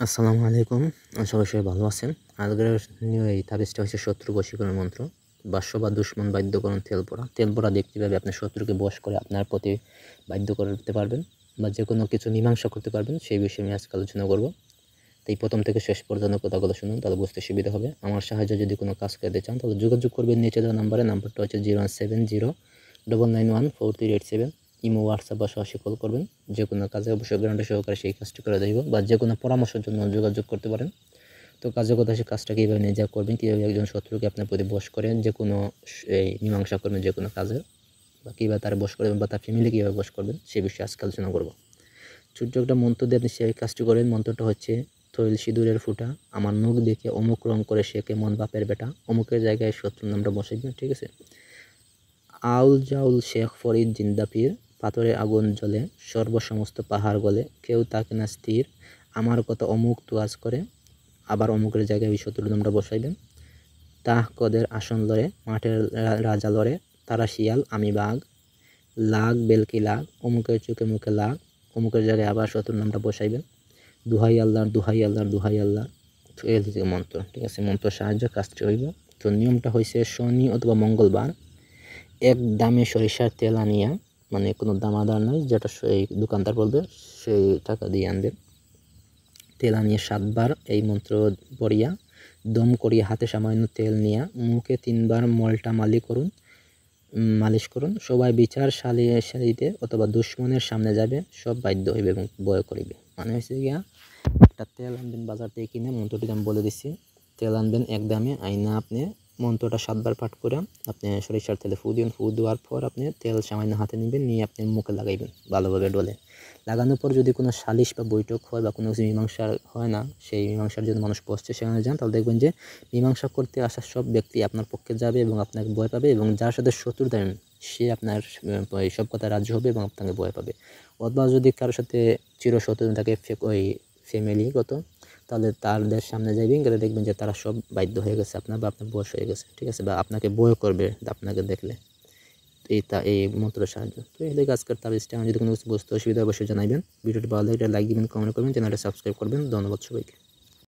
আসসালামু আলাইকুম। সবাই ভালো আছেন। আজকের এই তাবিজটা হচ্ছে শত্রু বশীকরণ মন্ত্র। বাষ্য বা দুশমন বাধ্যকরণ তেল পড়া দিয়ে কীভাবে আপনি শত্রুকে বশ করে আপনার প্রতি বাধ্য করতে পারবেন বা যে কোনো কিছু মীমাংসা করতে পারবেন, সেই বিষয়ে আমি আজকে আলোচনা করব। তাই প্রথম থেকে শেষ পর্যন্ত কথাগুলো শুনুন, তাহলে বুঝতে সুবিধা হবে। আমার সাহায্যে যদি কোনো কাজ করতে চান তাহলে যোগাযোগ করবেন নিচে দেওয়া নাম্বারে। নাম্বারটা হচ্ছে 01709914387। ইমো, হোয়াটসঅ্যাপ বা সরাসরি কল করবেন। যে কোনো কাজে অবশ্যই গ্যারান্টি সহকারে সেই কাজটি করে দেব, বা যে কোনো পরামর্শের জন্য যোগাযোগ করতে পারেন। তো কাজের কথা, সেই কাজটা কীভাবে নিজে করবেন, কীভাবে একজন শত্রুকে আপনার প্রতি বশ করেন, যে কোনো এই মীমাংসা করবেন যে কোনো কাজে, বা কীভাবে তার বশ করবেন বা তার ফ্যামিলি কীভাবে বশ করবেন, সেই বিষয়ে আজকে আলোচনা করব। ছোট্ট একটা মন্ত্র দিয়ে আপনি সেই কাজটি করেন। মন্ত্রটা হচ্ছে: তৈল সিঁদুরের ফুটা, আমার মুখ দেখে অমুক রং করে সে কেমন বাপের বেটা, অমুকের জায়গায় শত্রুর নামটা বসাইবেন। ঠিক আছে? আউল জাউল শেখ ফরিদ জিন্দা পীর, পাথরে আগুন জ্বলে সর্বসমস্ত পাহাড় গলে, কেউ তাকে না স্থির, আমার কথা অমুক তোয়াজ করে, আবার অমুকের জায়গায় ওই শত্রুর নামটা বসাইবেন। তাহ কদের আসন লড়ে, মাঠের রাজা লড়ে, তারা শিয়াল আমি বাঘ, লাগ বেলকি লাগ, অমুকের চোখে মুখে লাগ, অমুকের জায়গায় আবার শত্রুর নামটা বসাইবেন। দুহাই আল্লাহর, দুহাই আল্লাহর, দুহাই আল্লাহর। তো এই হচ্ছে মন্ত্র। ঠিক আছে? মন্ত্র সাহায্য কাজটি হইব। তো নিয়মটা হয়েছে শনি অথবা মঙ্গলবার এক দামে সরিষার তেল আনিয়া, মানে কোনো দামাদার নয়, যেটা এই দোকানদার বলবে সেই টাকা দিয়ে আনবেন। তেল আনিয়ে 7 বার এই মন্ত্র পড়িয়া দম করিয়া হাতে সামান্য তেল নিয়া মুখে 3 বার মলটা মালিশ করুন। সবাই বিচার সালিতে অথবা দুশ্মনের সামনে যাবে, সব বাধ্য হইবে এবং ভয় করিবে। মানে হচ্ছে গিয়া, একটা তেল আনবেন বাজার থেকে কিনে, মন্ত্রটি আমি বলে দিচ্ছি। তেল আনবেন এক দামে, আইনা আপনি মন্ত্রটা 7 বার পাঠ করে আপনি সরিষার তেলে ফু দিবেন। ফু দেওয়ার পর আপনি তেল সামান্য হাতে নেবেন, নিয়ে আপনি মুখে লাগাইবেন ভালোভাবে ডলে। লাগানোর পর যদি কোনো সালিশ বা বৈঠক হয় বা কোনো কিছু মীমাংসা হয় না, সেই মীমাংসার জন্য মানুষ বসছে, সেখানে যান, তাহলে দেখবেন যে মীমাংসা করতে আসা সব ব্যক্তি আপনার পক্ষে যাবে এবং আপনাকে ভয় পাবে, এবং যার সাথে শত্রুতা সে আপনার সব কথা রাজি হবে এবং আপনাকে ভয় পাবে। অথবা যদি কারোর সাথে চিরশত্রু থাকে, ওই ফ্যামিলিগত, তাহলে তাদের সামনে যাইবেন, গেলে দেখবেন যে তারা সব বাধ্য হয়ে গেছে আপনার, বা আপনার বয়স হয়ে গেছে। ঠিক আছে? বা আপনাকে ভয় করবে আপনাকে দেখলে। এই মন্ত্রের সাহায্য। তো এই দিকে আজকের তাবিজটা। যদি কোনো কিছু বুঝতে অসুবিধা অবশ্যই জানাবেন। ভিডিওটি ভালো লাগলে লাইক দিবেন, কমেন্ট করবেন, চ্যানেলটা সাবস্ক্রাইব করবেন। ধন্যবাদ সবাইকে।